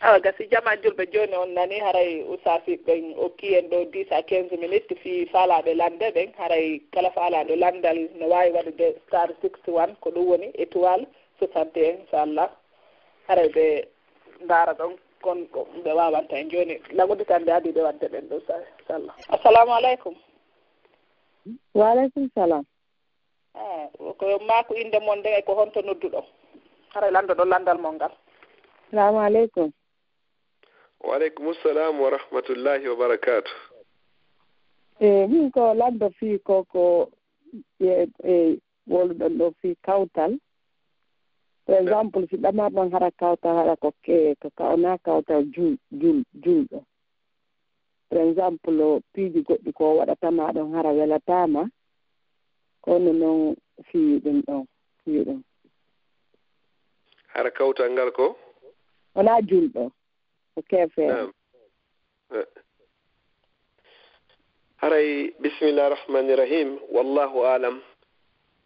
awa gasi jama julɓe joni on nani haray usafi ɓen okki en ɗo 10 à 15 minutes fi faalaɓe lande ɓen haray kala faalaɗo landal no wawi waɗude star 61 ko ɗum woni étoile 61 inchallah haray ɓe ndaara ɗon kon ɓe wawanta en joni lagude tan ɓe adi ɓe wadde ɓen ɗo inchallah. Assalamu aleykum. Wa aleykum salam. Ko maako inde mon nden e ko honto nodduɗo haray landoɗo landal mon ngal. Assalamu aleykum. Wa aleykum salam wa rahmatullahi wa barakatuh. Min ko laddo fi koko woluɗon ɗo fi kawtal. Par exemple si ɗamarɗon hara kawtal haɗa ko kawna kawtal julɗo. Par exemple piiji goɗɗi ko waɗatama ɗon hara welatama kono noon fi ɗum hara kawtal ngal ko wona julɗo ko keefeere. haray bisimillah rahmani rahim wallahu alam.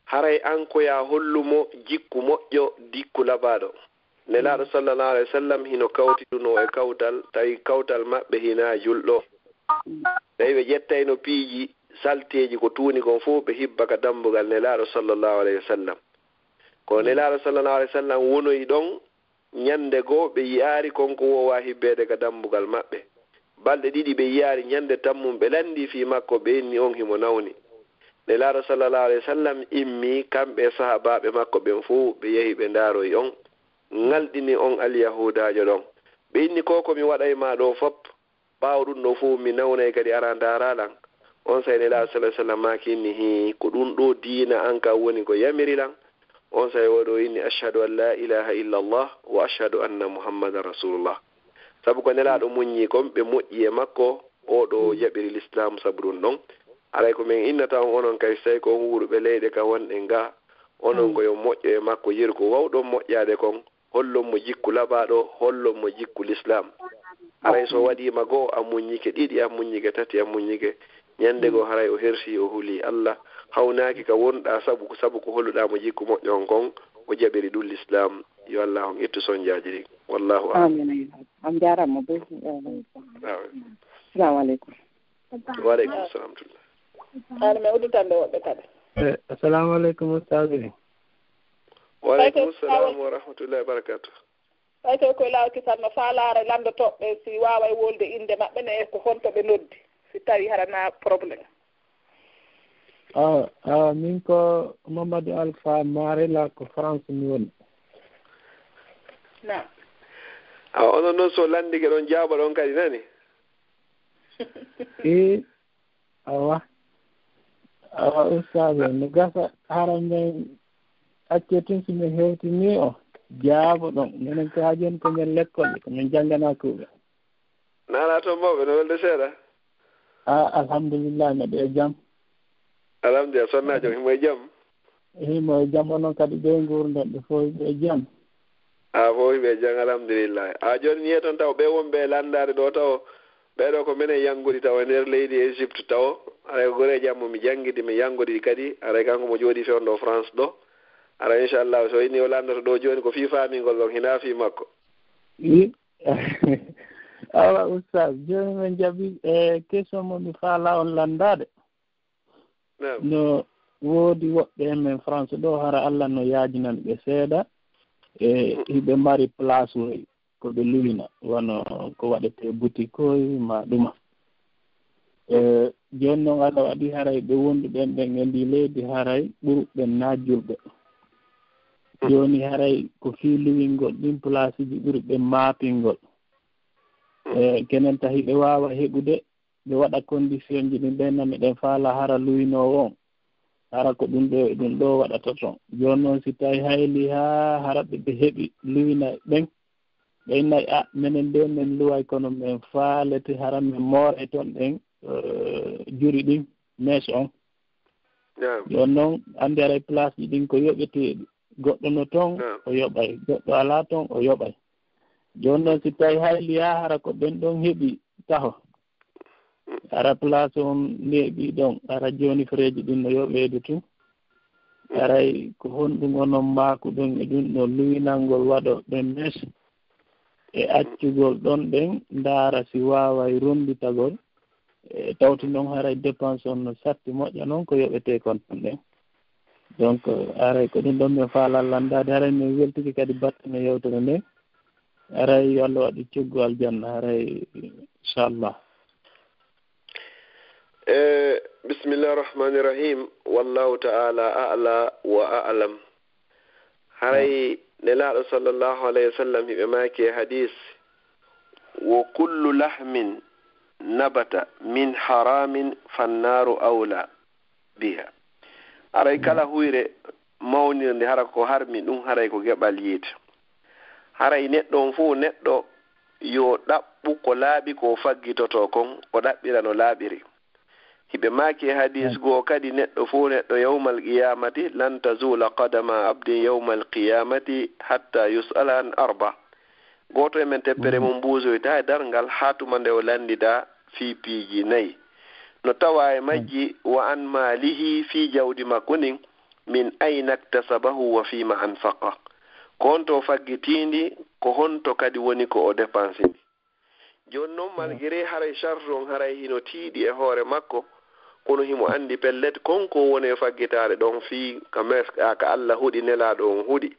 haray an ko ya hollumo jikku moƴƴo dikku labaɗo nelaɗo sallallahu alaihi wasallam hino kawtiduno e kawtal tawi kawtal maɓɓe hina julɗo tawi ɓe ƴettayno piiji salteji ko tuuni kon fof ɓe hibbaka dambugal nelaɗo sallallahu alaihi wasallam ko nelaɗo sallallahu alaihi wasallam wonoyi ɗon ñande goo ɓe yiyaari konko wowa hibbede ka dambugal maɓɓe balɗe ɗiɗi ɓe yiyaari ñande tammum ɓe landi fi makko ɓe inni on himo nawni nelaɗo sallallahu alaihi wasallam immi kamɓe sahabaɓe makko ɓen fof ɓe yehi ɓe ndaaroyi on ngalɗini on alyahudajo ɗon ɓe inni koko mi waɗay ma ɗo fop ɓaawo ɗum ɗo fof mi nawnay kadi ara ndaralan on say nelaɗo sallallahu alaihi wasallam maki inni hi ko ɗum ɗo diina an ka woni ko yamirilan on say woɗo inni ashhadu an la ilaha illa allah wa ashhadu anna muhammadan rasulullah sabu ko nelaɗo muññi kon ɓe moƴƴi e makko oɗo jaɓiri l'islam sabu ɗum ɗon alay ko min innata on onon kay so tawi ko wuuruɓe leyɗe ka wonɗe nga onon koyo moƴƴo e makko yiru ko wawɗon moƴƴade kon hollon mo jikku laɓaɗo hollon mo jikku l'islam haray so waɗima goo a muññike ɗiɗi a muññike tati a muññike ñande goo haray o hersi o huuli allah hawnaki ka wonɗa sabu ko holluɗa mo jikku moƴƴo on kon o jaɓiri ɗum l'islam yo allah on ittu sonjaji ɗi wallahu amin on jarama bo assalamu aleykum. wa aleykum salam ana mi udditande woɓɓe kadi. Assalamu aleykum ustadi. wa aleykum salam wa rahmatullahi wa barakatuh. ɓay tawi koye law kisanno faalaare landotoɓɓe si wawa wolde inde maɓɓe ne e ko honto ɓe noddi si tawi harana probléme. Min ko Mamadou Alpha Marela ko France mi woni. na onon noon so landike ɗon jaaɓa ɗon kadi nani. awa ustadi no gasa hara men accetin somin hewtini o jaabo ɗon minen ko ha joni komin l'école komin janggana kuuɓe nana toon mawɓe no welde seeɗa alhamdulillah mbeɗo e jaam alhamdulillah sonnajo himo e jaam himo e jaam onon kadi ɓe gurdon ɓe fof ɓe e jaam fof ɓe e jaam alhamdulillah joni ni toon taw ɓe wonɓe landade ɗo taw ɓeɗo ko minen yanguɗi taw e nder leydi Égypte taw aray ko gore jammo mi jangguidi mi yanguɗi kadi aray kanko mo jooɗi fewn ɗo France ɗo ara inchallah so inni o landoto ɗo joni ko fi famingol ɗon hina fi makko awa oustaz joni min jaaɓi e question mo mi faala on landade no woodi woɓɓe men France ɗo hara Allah no yaajinan ɓe seeɗa e hiɓe mari place oy ko ɓe luwina wono ko waɗete boutique oy ma ɗuma joni noon Allah waɗi haray ɓe wonduɓen ɓen e ndi leydi haray ɓurɓen najjulɓe joni haray ko fi luwingol ɗin place ji ɓurɓe maapingol kenen tahi ɓe wawa heɓude ɓe waɗa condition ji ɗin ɓenna meɗen faala hara luwinowo on hara ko ɗum ɗo waɗata toon joni noon si tawi hayli ha hara ɓe heeɓi luwina ɓen ɓe nayi minen nde min luway kono min faalete hara min moore toon ɗen juri ɗin mees on joni noon andi aray place ji ɗin ko yoɓeteɗi goɗɗo no toon o yoɓay goɗɗo ala toon o yoɓay joni noon si tawi hayli ha hara ko ɓen ɗon heeɓi taho ara place on neeɓi ɗon ara joni freji ɗin no yoɓede tun aray ko honɗum onon maku ɗon e ɗum ɗo luwinalngol waɗo ɓen mes e accugol ɗon ɗen ndaara si waaway ronditagol tawti noon haray dépense on no satti moƴƴa noon ko yoɓetee kon ɗon ɗen donc aray ko ɗum ɗon min faalal lanndade haray min weltiki kadi battane yewtere nden aray yo Allah waɗi coggu aljanna haray inchallah bismillahi rahmani rahim wallahu ta'ala a'la wa a'lam haray nelaaɗo sallllahu alayhi wa sallam hiɓe maaki hadis wo kullu lahmin nabata min haramin fannaru awla biha haray kala huyre mawnirde hara ko harmi ɗum haray ko geɓal yiite haray neɗɗo on fof neɗɗo yo ɗaɓɓu ko laaɓi ko faggitoto kon o ɗaɓɓira no laaɓiri hiɓe maaki hadis goo kadi neɗɗo fof neɗɗo yawmal qiyamati lan tazula qadama abdin yawmal qiyamati hatta yus'ala an arba gooto e men teppere mum mbuusoyta e darngal haa tuma nde o lanndida fii piiji nayi no tawa e majji wa an maalihi fii jawdi makko ndin min ayna iktasabahu wa fiima anfaqa ko honto faggitiindi ko honto kadi woni ko o dépensindi jooni noon malgré haray charge on haray hino tiiɗi e hoore makko kono himo anndi pellet konko woni e faggitaare ɗon fii ka Allah huɗi nelaaɗo on huɗi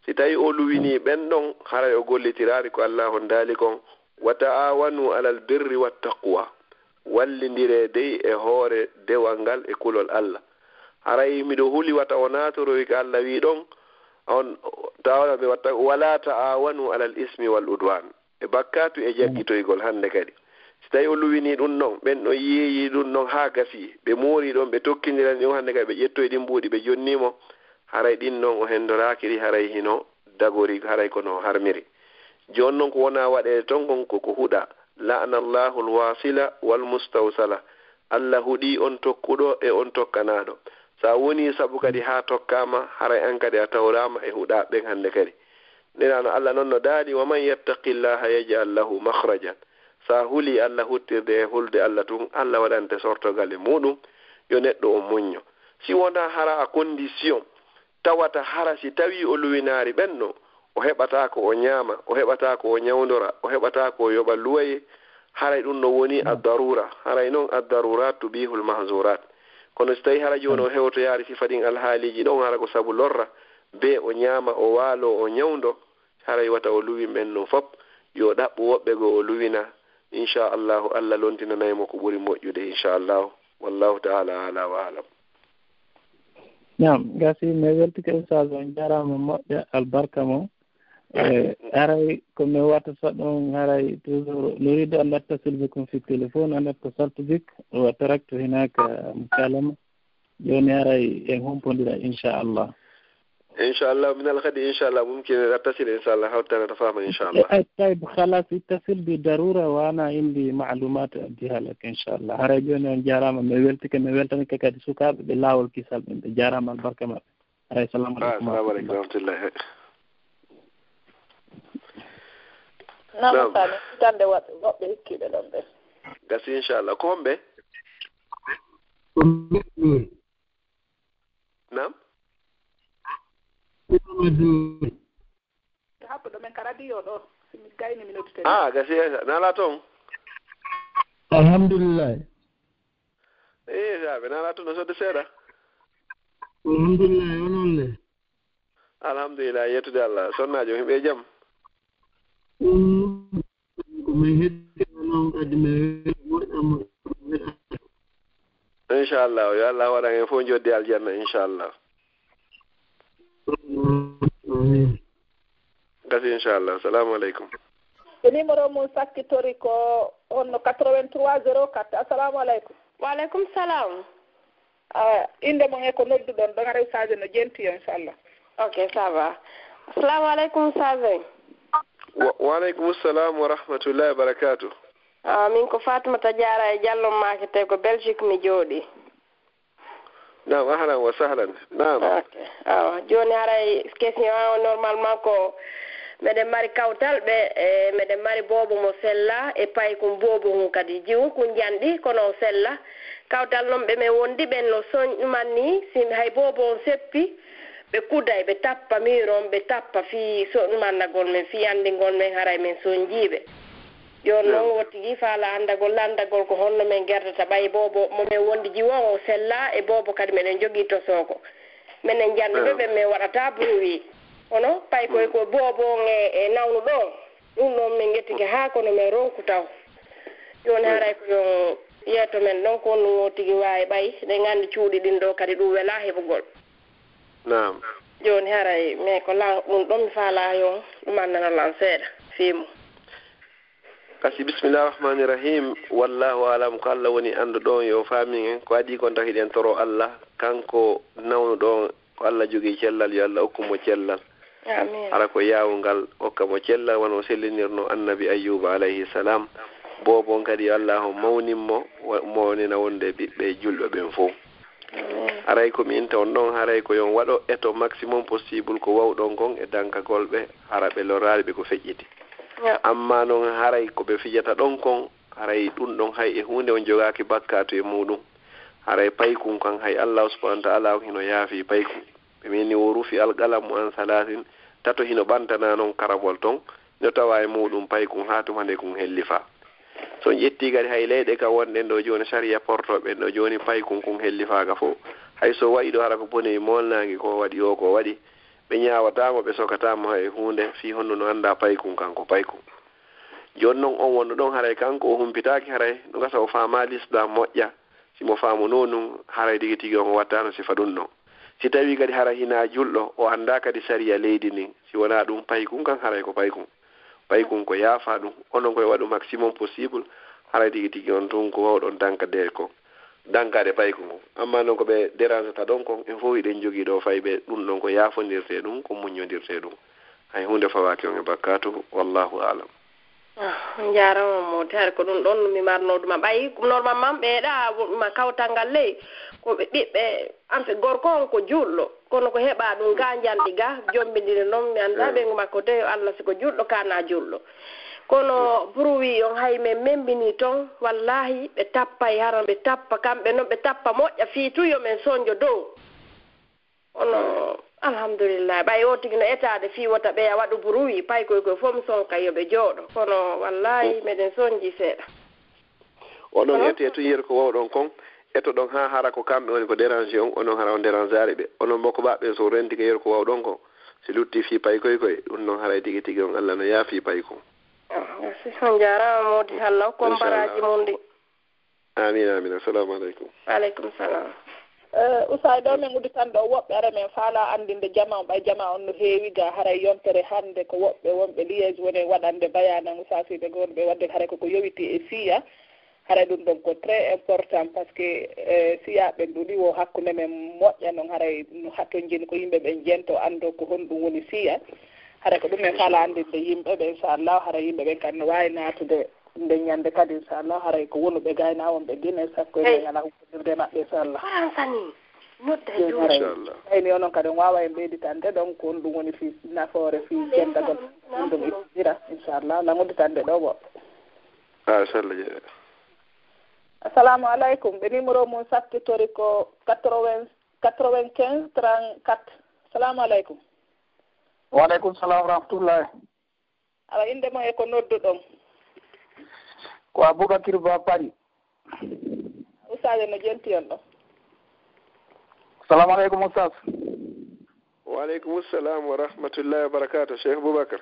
si tawi o luwinii ɓen ɗon haray o gollitiraari ko Allah on daali kon wa ta'awanu alal birri wattaqwa wallindire dey e hoore dewal ngal e kulol Allah haray miɗo huli wata o naatoroy ko Allah wii ɗon on tawana ɓe watta wala ta'awanu alal ismi wal udwan e bakkatu e jaggitoygol hannde kadi si tawi o luwinii ɗum noon ɓen ɗo yeeyi ɗum noon haa gasii ɓe moori ɗon ɓe tokkindirani ɗum hannde kadi ɓe ƴettoye ɗin mbuuɗi ɓe jonniimo haray ɗin noon o hendoraaki ɗi haray hino dagori haray kono harmiri jooni noon ko wonaa waɗeede ton kon koko huɗa la'ana allahu alwasila walmustawsala Allah huɗii on tokkuɗo e on tokkanaaɗo so a wonii sabu kadi haa tokkaama haray an kadi a tawraama e huɗaa ɓen hannde kadi nelaano Allah noon no daali wa man yattaqillaha yaj'al lahu makhrajan sa huli Allah huttirde e hulde Allah tun Allah waɗante sortogal e muɗum yo neɗɗo o muñño si wona hara a condition tawata hara si tawi o luwinaari ɓenno o heɓata ko o ñaama o heɓata ko o ñawdora o heɓata ko o yoɓa luwaye haray ɗum no woni ad-darura haray noon ad-darurat tubihul mahzurat kono so tawi hara jooni o hewtoyaari sifa ɗin alhaaliji ɗon hara ko sabu lorra be o ñaama o waalo o ñawdo haray wata o luwi ɓen noon fof yo ɗaɓɓu woɓɓe goo o luwina inchallahu Allah lontinanaymo ko ɓuri moƴƴude inchallahu wallahu taala ala wa alam ñam gasi mi weltike ustad on jarama moƴƴa albarka mo aray komi wattata ɗon haray toujours nuridu an attasil bikum fi téléphone an attasartu bik wa taraktu hinaka mukalama joni haray en humpodira inchallah inchallah min alkadi inchallah mumkin attasil inchallah hawtana tafama inchallah طيب خلاص اتصل بضرورة وانا عندي معلومات اديها لك ان شاء الله هاي جوني on jarama mi weltanike kadi sukaɓe ɓe lawol kisal ɓen ɓe jarama albarka maɓɓe hay assalamu aleykum warahmatullahi namasani tande woɓɓe hikkiɓe ɗon ɓe gasi inchallah ko homɓe nam haɓɓuɗo men ka radio ɗo simi gayni minute ten gasi nala toon alhamdulillah saɓe nala toon no sodde seeɗa alhamdulillah onon le alhamdulillah yettude Allah sonnajo himɓe jaam komin heddino noon kadi mi woɗɗamo inchallah yo Allah waɗan en fof joddi aljanna inchallah gasi inchallah assalamu aleykum e numéro mum sakkitori ko on no 83 04 assalamu aleykum waaleykum salam inde mon e ko nodduɗon ɗon rew sadio no jentiyo inchallah ok ça va assalamu aleykum sadio waaleykum salam wa rahmatullahi wa barakatuh min ko Fatimata Diarra e Diallo Makete ko Belgique mi jooɗi nam ahlan wa sahlan nam awa joni haray question o normalement ko meɗen mari kawtal ɓe e meɗen mari boobo mo sella e payi kum boobo hum kadi jiwu ko janɗi kono sella kawtal noon ɓe men wondi ɓen no soñɗuman ni si hay boobo on seppi ɓe kuday ɓe tappa miron ɓe tappa fi mannagol men fi anndingol men haray men sonjiiɓe joni noon wottigi faala landagol ko honno men gerdata ɓay boobo momin wondi jiwon o sella e boobo kadi meɗen jogii tosoko minen janduɓe ɓe min waɗata bruit hono pay koye ko boobo e nawnu ɗo ɗum noon min gettike haa kono min ronku taw joni haray ko yo yeeto men ɗon ko no tigi waawi ɓay ɗen anndi cuuɗi ɗin ɗo kadi ɗum welaa heɓugol nam joni haray mais ko ɗum ɗon mi faala yon ɗum annanolan seeɗa fiimu kasi bisimillahi rahmani rahim wallahu alam ko Allah woni anndu ɗon yo faamin en ko adi kon tahiɗen toro Allah kanko nawnu ɗon ko Allah jogii cellal yo Allah hokkumo cellal amin ara ko yaawungal hokkamo cellal wono sellinirno annabi ayyuba alayhi salam boobon kadi Allah o mawninmo mawnina wonde ɓiɓɓe julɓe ɓen fof haray komi inta on ɗon haray ko yon waɗo eto maximum possible ko wawɗon kon e dankagol ɓe hara ɓe loraaɓe ɓe ko feƴƴiti amma noon haray ko ɓe fijata ɗon kon haray ɗum ɗon hay e hunde on jogaaki bakkatu e muɗum haray paykum kan hay Allah subhanahu wa ta'ala hino yaafi paykum ɓe mini o rufi alqalamu an salatin tato hino ɓantana noon karabol ton no tawa e muɗum paykum haa tuma nde kum hellifa so ƴetti kadi hay leyɗe ka wonɗen ɗo joni saria portoɓen ɗo joni paykum kum hellifaga fof hay so waɗi ɗo hara ko boni molnagi ko waɗi o ko waɗi ɓe ñawatamo ɓe sokatamo hay hunde fi honno no anda paykum kanko paykum joni noon on wonno ɗon haray kanko o humpitaki haray no gasa o faama l'islam moƴƴa simo faamu nonum haray tigui tigui on wattano sifa ɗum ɗon si tawi kadi hara hina julɗo o anda kadi saria leydi ndin si wona ɗum paykum kan haray ko paykum ko yaafa ɗum onon koye waɗu maximum possible haray tigui tigui on tun ko wawɗon dankade ko dankade paykum ko amma noon ko ɓe dérangeta ɗon kon en fof iɗen jogui ɗo fayɓe ɗum ɗon ko yaafondirte ɗum ko muñodirte ɗum hay hunde fawaki on e bakkatu wallahu alam jarama modi har ko ɗum ɗon mi marnoduma ɓayi normalement ɓeeɗa ma kawtal ngal ley ko ɓe ɓiɓɓe anfe gorko on ko julɗo kono ko heɓa ɗum ga janɗi ga jombidiri noon mi anda ɓe makko te Allah siko julɗo kana julɗo kono bruit on hay men membini toon wallahi ɓe tappay haran ɓe tappa kamɓe noon ɓe tappa moƴƴa fii tuyo men soñjo dow ono alhamdulillah ɓay o tigi no etade fi wota ɓeya waɗu bruit pay koye fof mi sonka yoɓe jooɗo kono wallahi meɗen soñji seeɗa oɗon ette to yiyata ko wawɗon kon etto ɗon ha hara ko kamɓe woni ko dérange on onon hara on dérangeare ɓe onon mbokko ɓaɓɓe so renti ko yeru ko wawɗon kon si lutti fi pay koye ɗum noon haray tigui tigui on Allah no yaafi pay kon merci on jarama modi Allah ko mbaraji mum ɗi amin amin assalamu aleykum waaleykum salam usay ɗo min udditan ɗo woɓɓe ara men faala andinde jama on ɓay jama on no heewi ga haray yontere hannde ko woɓɓe wonɓe liége woni waɗande bayanan usasiɓe gonɓe wadde haray koko yowiti e siya haray ɗum ɗon ko très important par ce que siyaɓe ɗuɗi o hakkude men moƴƴa noon haray no hatto jini ko yimɓe ɓe jento anndo ko honɗum woni siya haray ko ɗum men faala andinde yimɓe ɓe inchallah haray yimɓe ɓen kadi no wawi natude nde ñande kadi inchallah haray ko wonuɓe gayna on ɓe guine sakko e ala huɓɓodirde maɓɓe inchallah ayni onon kadi on wawa e ɓeyditande ɗon ko ɗum woni fi nafoore fi jendagol ɗum ittidira inchallah la udditande ɗo woɓɓe inchallah assalamu aleykum ɓe numéro mum sakkitori ko 95 34 assalamu aleykum waaleykum salam wa rahmatullahi awa inde mo e ko nodduɗon ko Aboubacry Ba Paris ustade no jenti on ɗon salamu aleykum ustad waaleykum salam wa rahmatullahi wa barakatuh cheikh Boubacar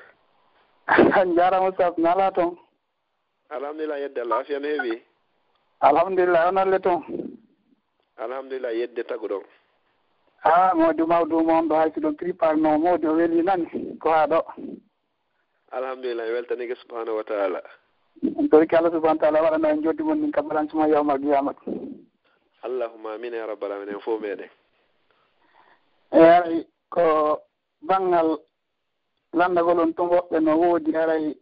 jarama ustad nala toon alhamdulillah yedde Allah afiya no heewi alhamdulillah onalle toon alhamdulillah yedde tagu ɗon modi mawdum on ɗo haysi ɗon priparno modi o weeli nani ko haa ɗo alhamdulillah weltanike subhanahu wa taala toriki Allah subhanahu wa taala waɗano en joddi mon ɗin ka balancement yawmal qiyamat allahumma amin ya rabbal alamin en fof meɗen haray ko banggal landagol on ton woɓɓe no woodi haray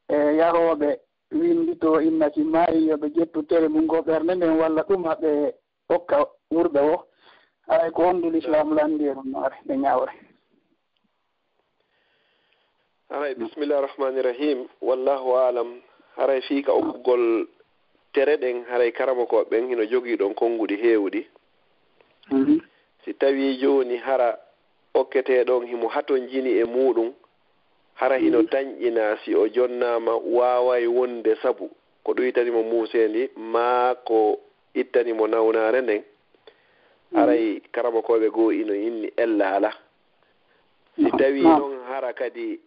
yaroɓe windi to innati maayi yoɓe ƴettu tere mum go ɓernde nden walla ɗum haɓe hokka wurɓe o haray ko hondu l'islam landi e ɗum noore nde ñawre haray bisimillahi rahmani rahim wallahu alam haray fiika okkugol tere ɗen haray karama ko ɓen hino jogii ɗon konnguɗi heewɗi si tawi jooni hara okketeɗon himo haton jini e muɗum hara hino tañƴina si o jonnama waway wonde sabu ko ɗum ittanimo muusendi ma ko ittanimo nawnare nden haray karamakoɓe goo ino inni ella ala si tawi noon hara kadi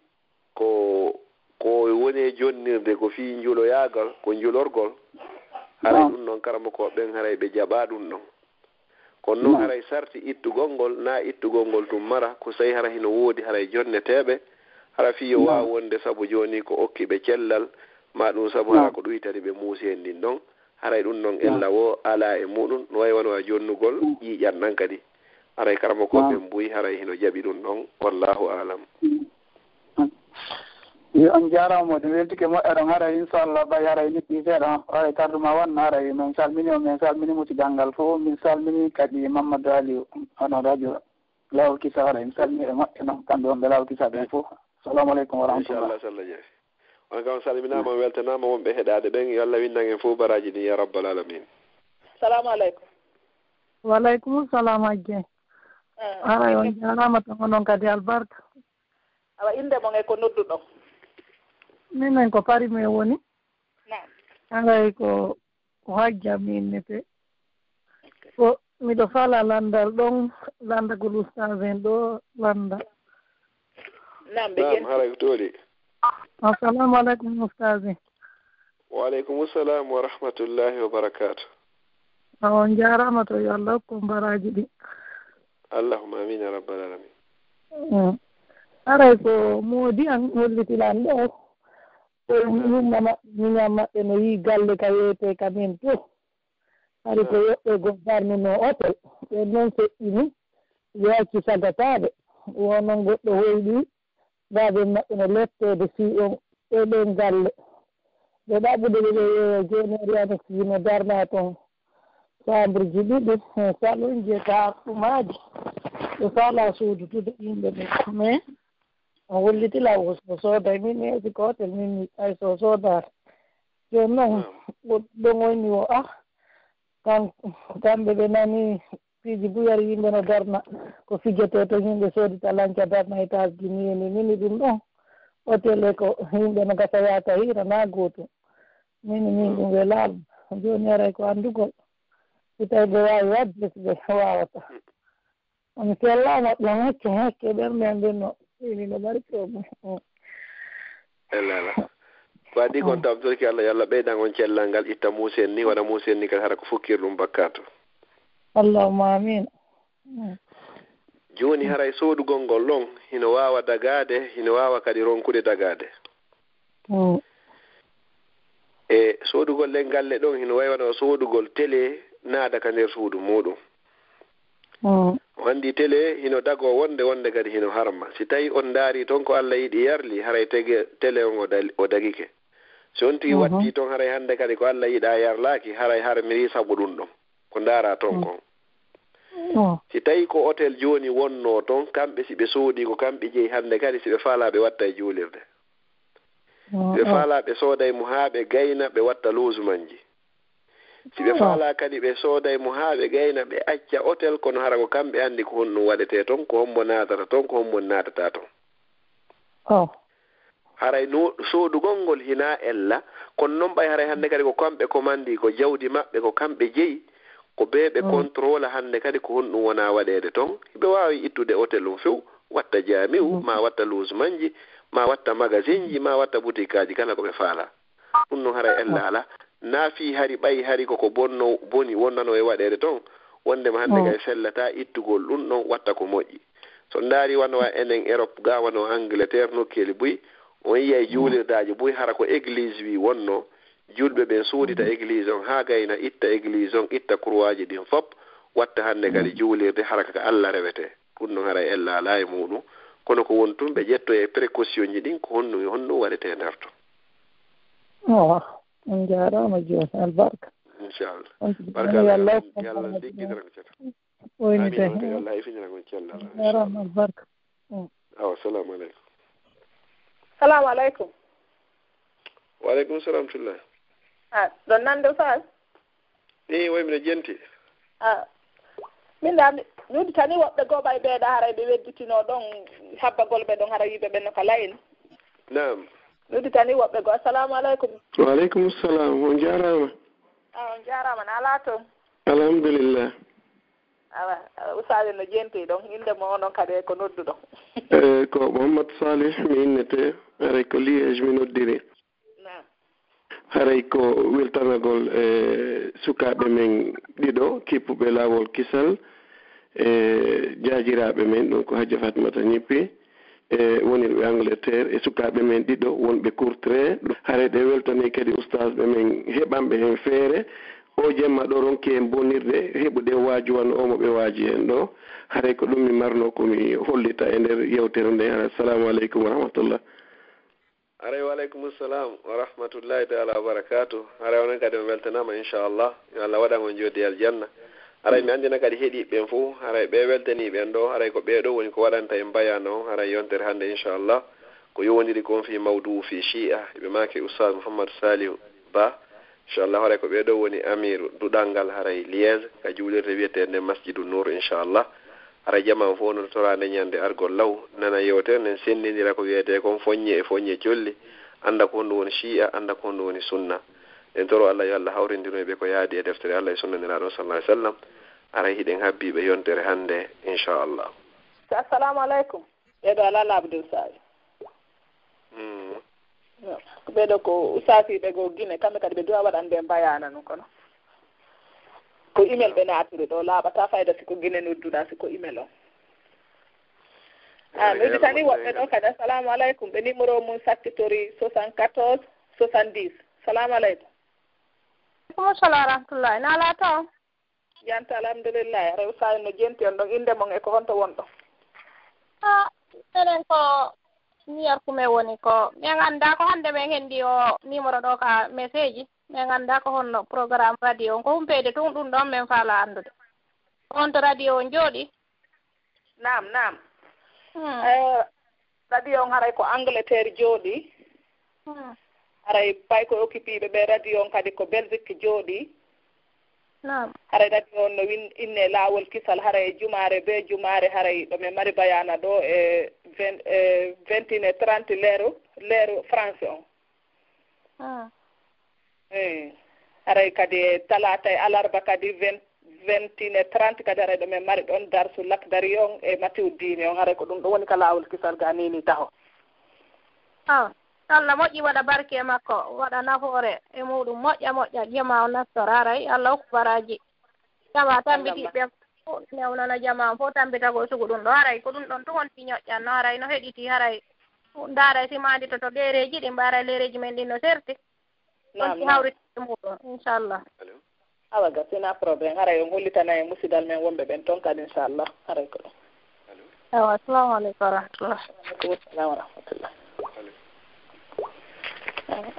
ko woni jonnirde ko fi juloyagal ko julorgol haray ɗum noon karamakoɓen haray ɓe jaɓa ɗum ɗon kono noon haray sarti ittugol ngol na ittugol ngol tum mara ko sayi hara hino woodi haray jonneteɓe hara fiyo wawa wonde sabu joni ko okkiɓe cellal ma ɗum sabu hara ko ɗuytani ɓe muusi en ndin ɗon haray ɗum noon ella wo ala e muɗum no wayi wanowa jonnugol ƴiƴan ɗan kadi haray karama koɓe mbuyi haray hino jaɓi ɗum ɗon wallahu alam. yo on jarama moɗum weltike moƴƴaɗon haray inchallah ɓay haray niɗɗi seeɗa haray tarduma wanno haray min salmini musidal ngal fof min salmini kadi Mamadou Aliou onon radio Lawol Kisa haray mi salmini e moƴƴe noon kamɓe wonɓe Lawol Kisa ɓen fof. Assalamu aleykum wa rahmatullah. Inchallah sallah jeefi on kam salminama weltanama wonɓe heɗade ɓen yo Allah windan en fof baraji ni ya rabbal alamin. Assalamu aleykum. Waleykum salam hajje haray on jarama tan onon kadi albarka awa inde mon e ko nodduɗon minen ko parime woni haray ko hajja min nete ko miɗo fala landal ɗon landagol ustaz en ɗo landa nam haray ko tooli. Assalamu aleykum ustaz. Wa aleykum salam wa rahmatullahi wa barakatuh. On jarama to yo Allah hokku baraji ɗi. Allahumma amin ya rabbal alamin. Aray ko moodi an hollitilan ɗo yumma miñam maɓɓe no yi galle ka wiyete kamin to hari ko yoɓɓe gobbarnuno otel ɓe noon feƴƴini yacci sagataɓe wonon goɗɗo hoyɗi baaɓe maɓɓe no lettede fi on ɗeɗen galle ɓe ɗaɓɓude ɓeɓe yeeya joni ariano fino darna toon chambre ji ɗiɗi salon je ta ɗumaji ɓe fala suudutude yimɓe ɓe mais on hollitila o sooda min esi ko hotel min ay so soodata joni noon ɗon woni o kamɓe ɓe nani piiji buyar yimɓe no darna ko fijete to yimɓe soodita lanca darna étage ji nini mini ɗum ɗon hôtel e ko yimɓe no gasa yaata hira na gootum min ɗum welama joni aray ko andugol si tawi ɓe wawi wadde so ɓe wawata on sellama ɗon hakke ɓernde nden no ini no mari probléme elala ko addi kon tam torki Allah yalla ɓeydan on cellal ngal itta muusen ni waɗa muusen ni kadi hara ko fukkir ɗum bakkato allahumma amin joni haray soodugol ngol ɗon hino wawa dagade hino wawa kadi ronkude dagade e soodugol len galle ɗon hino wawi waɗa soodugol télé naada ka nder suudu muɗum o andi télé hino dago wonde kadi hino harma si tawi on daari toon ko Allah yiɗi yarli haray tege télé on o dagike so on tigi watti toon haray hande kadi ko Allah yiɗa yarlaki haray harmiri sabu ɗum ɗon ko daara toon kon si tawi ko hôtel joni wonno toon kamɓe si ɓe soodi ko kamɓe jeeyi hande kadi si ɓe faala ɓe watta e juulirde si ɓe faala ɓe sooday mo haa ɓe gayna ɓe watta logementji si ɓe faala kadi ɓe sooday mo haa ɓe gayna ɓe acca hôtel kono hara ko kamɓe anndi ko honɗum waɗete toon ko hombo naatata toon ko hombo naatata toon haray soodugol ngol hina ella kono noon ɓay haray hannde kadi ko kamɓe commandi ko jawdi maɓɓe ko kamɓe jeyi ko ɓe ɓe contrôle hannde kadi ko honɗum wona waɗede toon ɓe wawi ittude hôtel um few watta jamiu ma watta logement ji ma watta magasin ji ma watta boutique aji kala ko ɓe faala ɗum noon haray ella ala naafi hari ɓayi hari koko boni wonnano e waɗede toon wondema hannde kay sellata ittugol ɗum ɗon watta ko moƴƴi so ndaari wanowa enen Europe ga wano Angleterre nokkeli buy on yiyay juulirdaji buy hara ko église wi wonno julɓe ɓen soodita église on haa gayna itta église on itta croix ji ɗin fop watta hannde kadi juulirde hara kaka Allah rewete ɗum noon haray ella ala e muɗum kono ko won tun ɓe ƴetto e précaution ji ɗin ko honɗum waɗete nder to on jarama joni albarka inchallah barka Allah dikkitara ko cata oyni de Allah ifinira ko cellal jarama albarka awa assalamu aleykum salamu aleykum wa aleykum salam tullah ɗon nande Oustaz ni way mino jenti min da mi tani woɓɓe go bay beeɗa haray ɓe wedditino ɗon habbagol ɓe ɗon hara yiɓe ɓe no ka layin nam mi tani woɓɓe go assalamu aleykum wa aleykum salam on jarama on jarama na ala toon alhamdulillah awa usaade no jenti ɗon inde mo onon kadi ko nodduɗo ko Mouhammad Salih mi innete haray ko Liège mi noddiri haray ko weltanagol sukaaɓe men ɗiɗo kippuɓe laawol kisal jaajiraaɓe men ɗum ko Hadja Fatmata ñippi wonirɓe Angleterre sukaaɓe men ɗiɗo wonɓe Courtrai haray ɗe weltani kadi oustasɓe men heɓanɓe heen feere o jemma ɗo ronki en bonirde heɓude waajuwan omo ɓe waaji en ɗo haray ko ɗum mi marno komi hollita e nder yewtere nde assalamu aleykum wa rahmatullah aray waleykum salam wa rahmatullahi taala wa barakatuh aray onon kadi o weltanama inchallah yo Allah waɗan on joddi aljanna aray mi andina kadi heeɗiɓeɓen fof aray ɓe weltaniɓen ɗo aray ko ɓeɗo woni ko waɗanta en bayana o aray yontere hannde inchallah ko yowodiri kon fi mawdou fi chi'a ɓe make oustad Mouhammad Salihu Ba inchallah haray ko ɓeɗo woni amiru duɗal ngal haray Liège ka juulirde wiyetede masjidu Nour inchallah haray jaman fof no torande ñande argol law nana yewtere nen sendidira ko wiyete kon foññe e foññe jolli anda ko honɗum woni chi'a anda ko honɗum woni sunna en toro Allah yo Allah hawrindinoɓe ko yaadi e deftere Allah e sunnaniraɗo sallallahu alaihi wasallam aray hiɗen habbiɓe yontere hannde inchallah assalamu aleykum ɓeɗo ala labdil saji ɓeɗo ko usasiɓe go Guinée kamɓe kadi ɓe duwa waɗande mbayana nu kono ko email ɓe natiri ɗo laaɓata fayda siko Guinée nodduɗa siko email o mi uditani woɓɓe ɗo kadi assalamu aleykum ɓe numéro mum sakkitori 74 70 salamu aleykum aleykum salam rahmatullahi na ala to janta alhamdulillahi aɗa usawi no jenti on ɗon inde mon e ko honto wonɗo enen ko New kume woni ko min annda ko hannde min hendi o numéro ɗo ka message min annda ko honno programme radio ko humpede tun ɗum ɗon min faala anndude on to radio on jooɗi nam radio on haray ko Angleterre jooɗi haray pay ko occupiɓe ɓe radio on kadi ko Belgique jooɗi haray radio on no inne laawol kisal haray jumare be jumare haray ɗo min mari bayana ɗo e 21:30 leero France on haray kadi talata e alarba kadi 21:30 kadi haray ɗo min mari ɗon darsu lakdari on e matiw diine on haray ko ɗum ɗo woni ka laawol kisal ga nini taho Allah moƴƴi waɗa barke makko waɗa nafoore e muɗum moƴƴa jama o nastora haray Allah hokku baraji jama tambitiɓe newnana jama fof tambitago sugu ɗum ɗo haray ko ɗum ɗon to wonti ñoƴƴanno haray no heɗiti haray ndaaray simandi to ɗereji ɗi mbaara lereji men ɗin no serti onti hawritiɓe muɗum inchallah awa ga sina probléme haray on hollitana e musidal men wonɓe ɓen toon kadi inchallah haray ko ɗum ewa assalamu aleykum wa rahmatullah aleykum assalam wa rahmatullah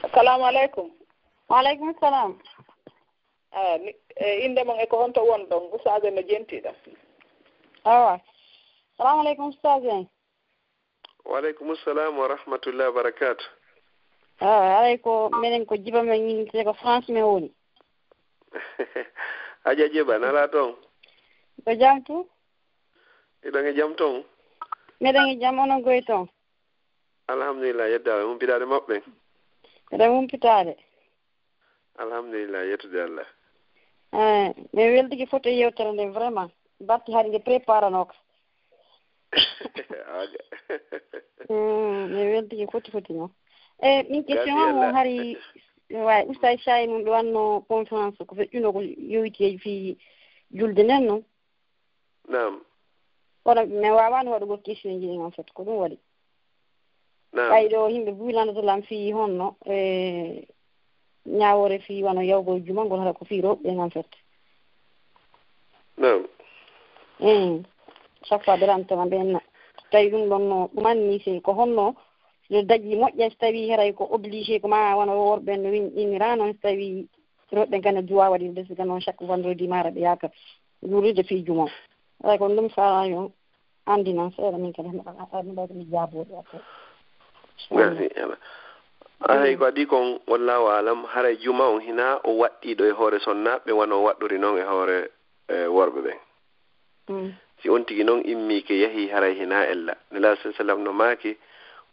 assalamu aleykum waaleykum salam inde mon e ko honto wonɗon ustage no jentiɗo awa salamu aleykum ustage en waaleykum salam wa rahmatullahi wa barakatu aray ko minen ko jiba men yinite ko France men woni Adja Jiba nala toon ko jam tu iɗon e jam toon miɗen e jam onon goye toon alhamdulillah yeddaɓe humpitade moɓɓe eɗen humpitade alhamdulillah yettude Allah min weldiki foto yewtere nde vraiment batti haade nde préparanoka min weldiki foti noon min question o mo hari way ustay sayi mum ɓe wanno conférence ko feƴƴuno ko yowiti fi julde nden noon nam kono min wawano waɗugol question ji ɗin en fait ko ɗum waɗi ɓay ɗo yimɓe buwilandatalam fi honno ñawore fi wano yawgol jumangol haɗa ko fi rewɓe en fait nam chaque fois derantema ɓenna tawi ɗum ɗon no ɗumanni se ko honno no daƴi moƴƴa so tawi haray ko obligé ko ma wona worɓe no innira noon so tawi rewɓe gane duwa waɗi desiga noon chaque vendredi mara ɓe yaka juulirde fi jumon haray kono ɗum faala yo andi noon seeɗa min kadi miɗa mi jaaboɗe après merci ahay ko adi kon wallahu alam haray juma on hina o waɗɗiɗo e hoore sonnaɓe wona o waɗɗori noon e hoore worɓe ɓen si on tigi noon immi ke yahi haray hina ella nela sallam no maaki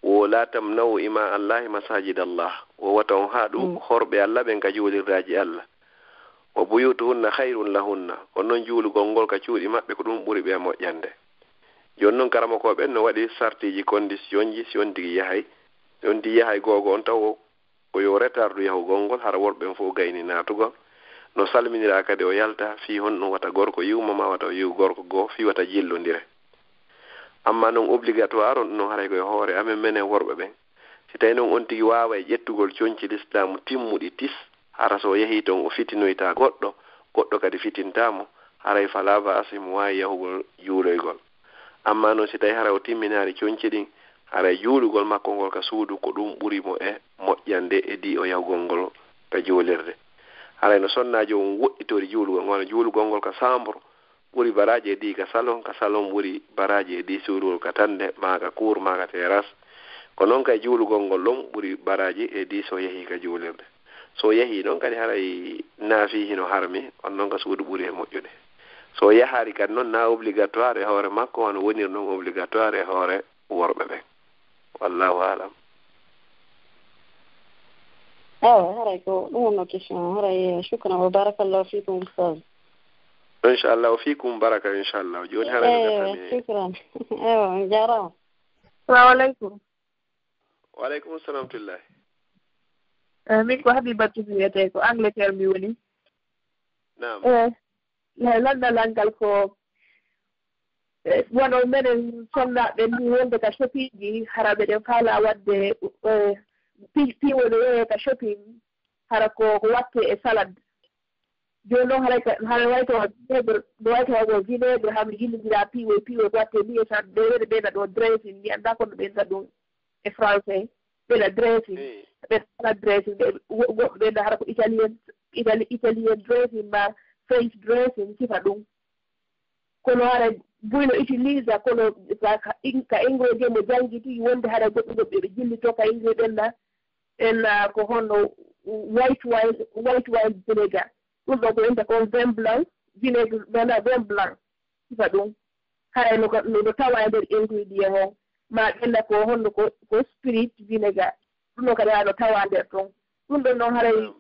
wo la tamnaw ima allahi masajid allah wo wata on haɗu horɓe allah ɓen ka juulirdaji allah o buyutuhunna hayrun lahunna on noon juulugol ngol ka cuuɗi maɓɓe ko ɗum ɓuri ɓe moƴƴande joni noon karama ko ɓen no waɗi sartiji condition ji si on tigi yahay si on tigi yahay googo on taw o yo retardu yahugol ngol hara worɓen fof gayni natugol no salminira kadi o yalta fi honɗum wata gorko yiwmama wata o yiw gorko goo fi wata jillodire amma noon obligatoire on noon haray koye hoore amen menen worɓe ɓen si tawi noon on tigi wawa e ƴettugol coñci l'islamu timmuɗi tis hara so yehi toon o fitinoyta goɗɗo kadi fitintamo haray fala basi mo wawi yahugol juuloygol amma noon si tawi hara o timminari coñci ɗin haray juulugol makko ngol ka suudu ko ɗum ɓurimo e moƴƴande e di o yahugol ngol ka juulirde haray no sonnajo on woɗɗitori juulugol ngol juulugol ngol ka chambre ɓuri baraji e ɗi ka salon ɓuri baraji e ɗi suurugol ka tande maga cour maga terrasse ko noon kay juulugol ngol ɗon ɓuri baraji e ɗi so yehi ka juulirde so yehi noon kadi haray naafi hino harmi on noon ka suudu ɓuri e moƴƴude so yahari kadi noon na obligatoire e hoore makko hono wonir noon obligatoire e hoore worɓe ɓen wallahu alam haray ko ɗum wonno question haray shukran wa barakallahu fikum ustad inchallah o fikum baraka inchallah joni haray shukran on jarama assalamu aleykum waaleykum salam tullahi min ko habibatu wiyete ko Angleterre mi woni nam landalalngal ko wono menen sonnaɓe ni wonde ka shopping ji hara ɓeɗen faala wadde piiwoɗo yeeye ka shopping hara ko watte e salade joni noon hara wayto vinaigre ɗo wayto vinaigre hami jillidira piiwo ko watte mbiye tan ɗeweɗe ɓeyda ɗo dressing mi annda kono ɓeyda ɗum e français ɓeyda dressing ɓe salade dressing woɓɓe ɓeyda hara ko italien dressing ma french dressing sifa ɗum kono hara buyno utilise kono ka ingrédient mo janggiti wonde hara goɗɗo ɓe jillito ka ingrédient en ko honno white wine vinegar ɗum ɗo ko wiyta ko vin blanc vinaigre vin blanc sifa ɗum haray no tawa e nder ingrédient o ma ɓenda ko honno ko spirit vinegar ɗum ɗo kadi ha no tawa nder ɗon ɗum ɗon noon haray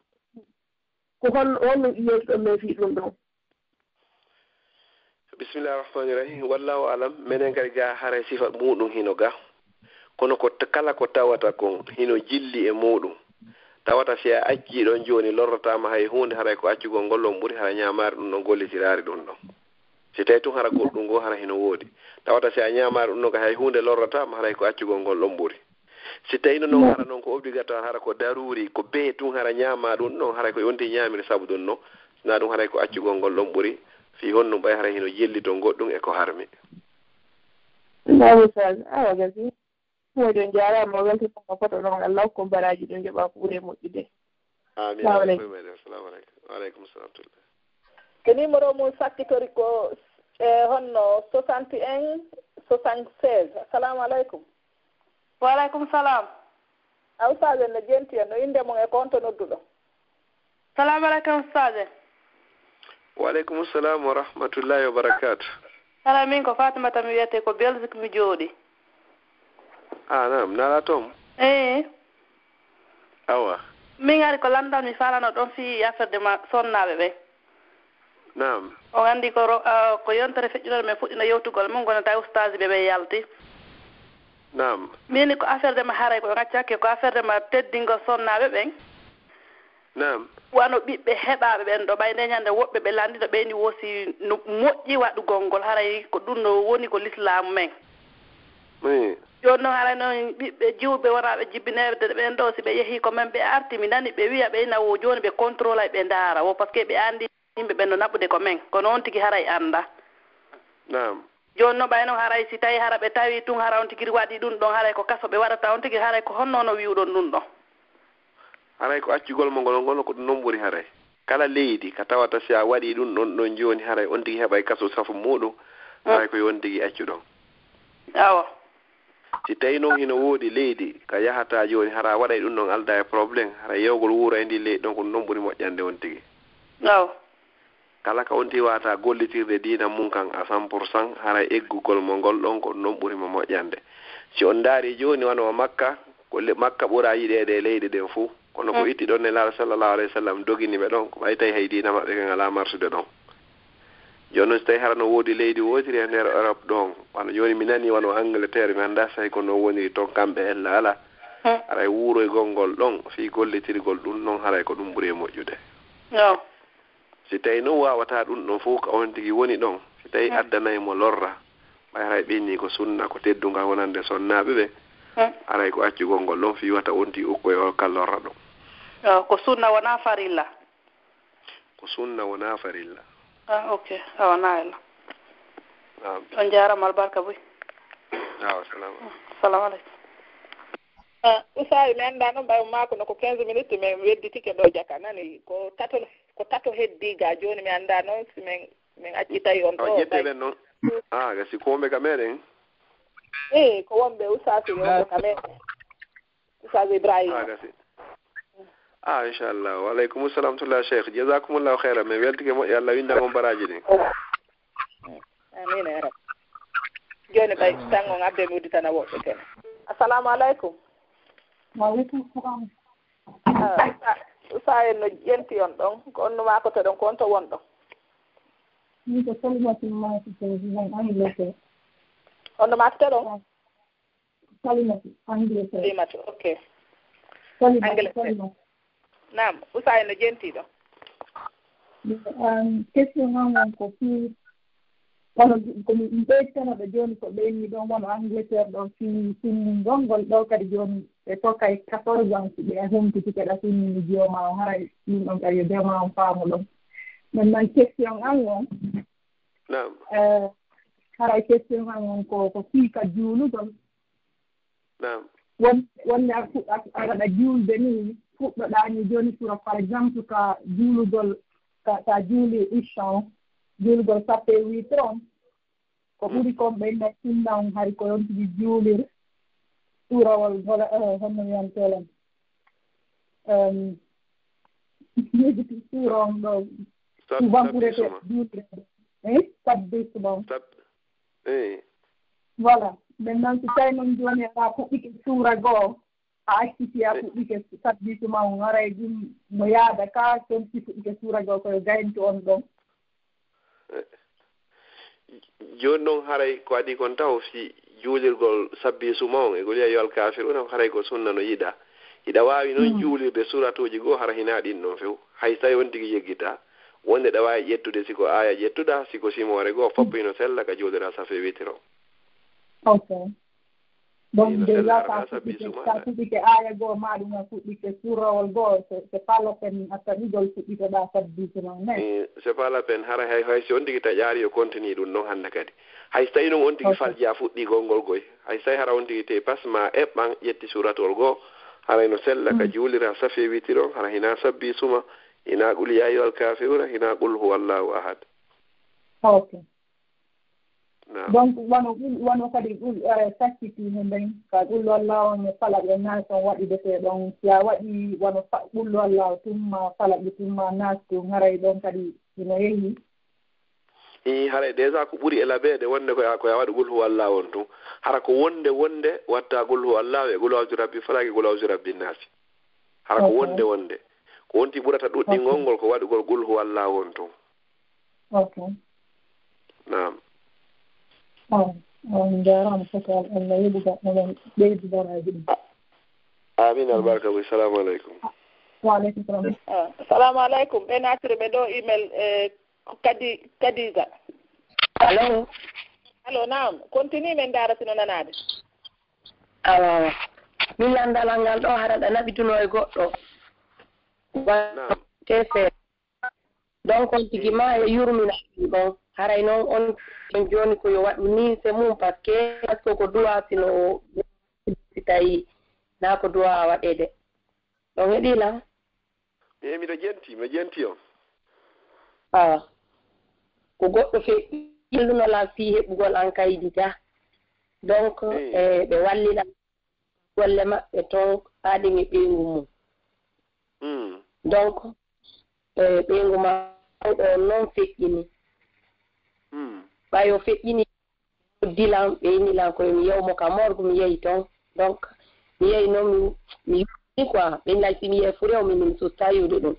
ko honno yeeso ɗon men fi ɗum ɗon bisimillahi rahmani rahim wallahu alam minen kadi ga haray sifa muɗum hino ga kono ko kala ko tawata kon hino jilli e muɗum tawata si a acci ɗon joni lorrotama hay hunde haray ko accugol ngol ɗon ɓuuri hara ñamari ɗum ɗon gollitirari ɗum ɗon si tawi tun hara goɗɗum ngo hara hino woodi tawata si a ñamari ɗum ɗon ko hay hunde lorrotama haray ko accugol ngol ɗon ɓuuri si tawi noon hara noon ko obligatoire hara ko daruri ko bee tun hara ñama ɗum ɗon haray ko yonti ñamiri saabu ɗum noon sina ɗum haray ko accugol ngol ɗon ɓuuri fi honno ɓay hara hino jellito goɗɗum e ko harmi awa gasi moƴon jarama o weltinoma foto ɗon allah ko baraji ɗum joɓa ko ɓuuri moƴƴude amin assalamu aleykum waaleykum salam tullah ke numéro mum sakkitori ko honno 61 76 assalamu aleykum waaleykum salam awsage no jenti en no inde mum e konto nodduɗo salamu aleykum ustade waaleykum salam wa rahmatullahi wa barakatu ala min ko fatimata mi wiyete ko Belgique mi jooɗi nam nala toon awa min ari ko landal mi falano ɗon fi affaire de ma sonnaɓe ɓe nam on anndi ko yontere feƴƴunore men fuɗɗino yewtugol min gonata ustage ɓe yalti nam mini ko affaire de ma haray ko gacci hakke ko affaire de ma teddingo sonnaɓe ɓen nam wano ɓiɓɓe heɓaɓe ɓen ɗo ɓay nde ñande woɓɓe ɓe landiɗo ɓeyni wosi no moƴƴi waɗugol ngol haray ko ɗum no woni ko l'islamu men joni noon haray noon ɓiɓɓe jiwɓe wonaɓe jibbineɓe ɓen ɗo si ɓe yeehi ko men ɓe arti mi nani ɓe wiya ɓeyna wo joni ɓe contrôle ay ɓe ndaara wo par ce que ɓe andi yimɓe ɓen no naɓude ko men kono on tigui haray anda nam joni noon ɓay noon haray si tawi hara ɓe tawi tun hara on tigui waɗi ɗum ɗon haray ko kaso ɓe waɗata on tigui haray ko honno no wiwɗon ɗum ɗon haray ko accugol mo ngol ngol ko ɗum noon ɓuuri haray kala leydi ka tawata si a waɗi ɗum ɗon joni haray on tigui heɓay kaso safu muɗum haray ko yon tigui accu ɗon awa si tawi noon hino woodi leydi ka yahata joni hara waɗay ɗum ɗon alda e probléme hara yewgol wuura e ndi leydi ɗon ko ɗum noon ɓuuri moƴƴande on tigui awa kala ka onti wata gollitirde diina mum kan a 100% hara eggugol mo ngol ɗon ko non ɓuri mo moƴƴande si on daari joni wano makka ko makka ɓura yiɗede leyɗe ɗen fuu kono ko itti ɗon ne laara sallallahu alayhi wa sallam dogini ɓe ɗon ko ɓay tawi hay diina maɓɓe kan ala marsude ɗon joni noon so tawi hara no woodi leydi wotiri e nder Europe ɗon wano joni mi nani wano Angleterre mi annda so tawi ko no woniri toon kamɓe ella ala haray wuuroygol ngol ɗon fii gollitirgol ɗum ɗon haray ko ɗum ɓuri e moƴƴude si tawi noon wawata ɗum ɗon fof ko on tigi woni ɗon si tawi addanayi mo lorra ɓay haray ɓenni ko sunna ko teddunga wonande sonnaɓe ɓe aray ko accugol ngol ɗon fi wata on tigi ukkoye o kal lorra ɗon ko sunna wona farilla ko sunna wona farilla ok wona ella on jarama albarka boy salamu aleykum usayi mi annda noon ɓayo maako no ko 15 minutes min wedditike ɗo jaka nani ko tato heddiga joni mi annda noon si min accitayi on ɗo ƴetteɓen noon gasi ko wonɓe ka meɗen ko wonɓe usasi wonɓe ka meɗen usasi ibrahima gasi inchallah waleykum salam tullah cheikh jasakumullahu heyra min weltike moƴƴe Allah windama on baraji ɗin amina ya rab joni ɓay tango abbe mi udditana woɓɓe kene assalamu aleykum waaleykum salam usayen no ƴenti on ɗon ko on no makoto ɗon ko on to won ɗon min ko salimatu makoto ɗon Angleterre on no makoto ɗon salimatu Angleterre salimatu ok Angleterre nam usayen no ƴenti ɗon question han ko fi wono komi ɓeytanoɓe joni ko ɓeyni ɗon wono Angleterre ɗo finni gongol ɗo kadi joni ɓe tokkay 14 ans ɓe humpitikeɗa finnini joma o haray ɗum ɗon kadi yo joma on faamu ɗon maintenant question an on haray question an on ko fiika juulugol wonde aɗa juulde ni fuɗɗoɗani joni pour par exemple ka juulugol sa juuli ishan juulgol sappo e 8 on ko ɓuri kon ɓe tinnan hay ko yontigi juulir suurawol honno wiyanteelen suura on ɗo souvent ɓurete juulirde sabbismon voilà maintenant so tawi noon joni a fuɗɗike suura goo a acciti a fuɗɗike sabbisma on haray ɗum mo yaada ka ton si fuɗɗike suura goo koye gaynti on ɗon joni noon haray ko adi kon taw si juulirgol sabbi suma on e goliya yowal kafiruna haray ko sunna no yiɗa hiɗa wawi noon juulirde suratuji goo hara hina ɗin ɗon few hay tawi on tigi yeggita wonde ɗa wawi ƴettude siko aya ƴettuɗa siko simore goo foppo ino sella ka juulira safe witiro ok donc déjà sa fuɗɗike aya goo maɗum a fuɗɗike suurawol goo c'est pas la peine a taɓigol fuɗɗiteɗa sabbisuma nayi c'est pas la peine hara hay si on tigi taƴaari yo continue ɗum noon hannde kadi hay so tawi noon on tigi falja fuɗɗigol ngol goy hay so tawi hara on tigi te pasma eɓɓan ƴetti suratol goo hara ino sella ka juulira safe witiro hara hina sabbi suma hina qul ya ayyuhal kafiruna hina qul huwallahu ahad ok donc wono kadi sakkitino nden ka qullu allahu on e falaɓe naas on waɗidete ɗon si a waɗi wono qullu allahu tumma falaɓe tumma naas tum haray ɗon kadi ino yehi haray déjà ko ɓuri e laɓede wonde koya waɗi qul huwallahu on tun hara ko wonde watta qul huwallahu e qul a'udhu rabbi falaq e qul a'udhu rabbi nas hara ko wonde ko wonti ɓurata ɗuɗɗingol ngol ko waɗugol qul huwallahu on tun ok nam on jarama foto Allah yeɓuga oɗon ɓeydidaraji ɗum amin albarka boy salamu aleykum waaleykum salam assalamu aleykum ɓe natiri ɓe ɗo email Kadiga allo naam continue men dara sino nanade awa min landalal ngal ɗo haraɗa naɓituno e goɗɗo tese donc on tigi ma e yurmina ɗon haray noon on joni ko yo waɗu ni c'est mum par ce que ko duwa sino si tawi na ko duwa waɗede ɗon heɗila miɗo ƴenti on ko goɗɗo fe ƴellunolal fi heɓugol an kaydita donc ɓe wallina golle maɓɓe toon haɗimi ɓeyngu mum donc ɓeyngu ma ɗo noon feƴƴini ɓayo feƴƴini dilan ɓe yinilan koye mi yewmo ka morgue mi yehi toon donc mi yehi noon mi yurmini quoi ɓen laysi mi yehi fure o min susta yude ɗum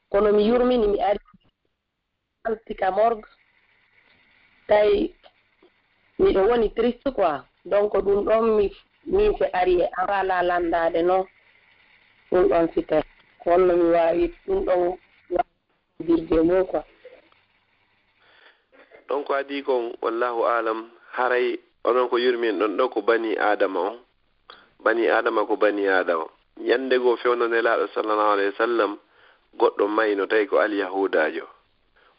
kono mi yurmini mi ari alti ka morgue tawi miɗo woni triste quoi donc ɗum ɗon min se ari e awala landade noon ɗum ɗon sita holno mi wawi ɗum ɗon birde mum quoi donc adi kon wallahu alam haray onon ko yurmin ɗon ɗo ko bani adama on bani adama ko bani adama yande goo fewno nelaɗo sallallahu alayhi wa sallam goɗɗo mayno tawi ko alyahudajo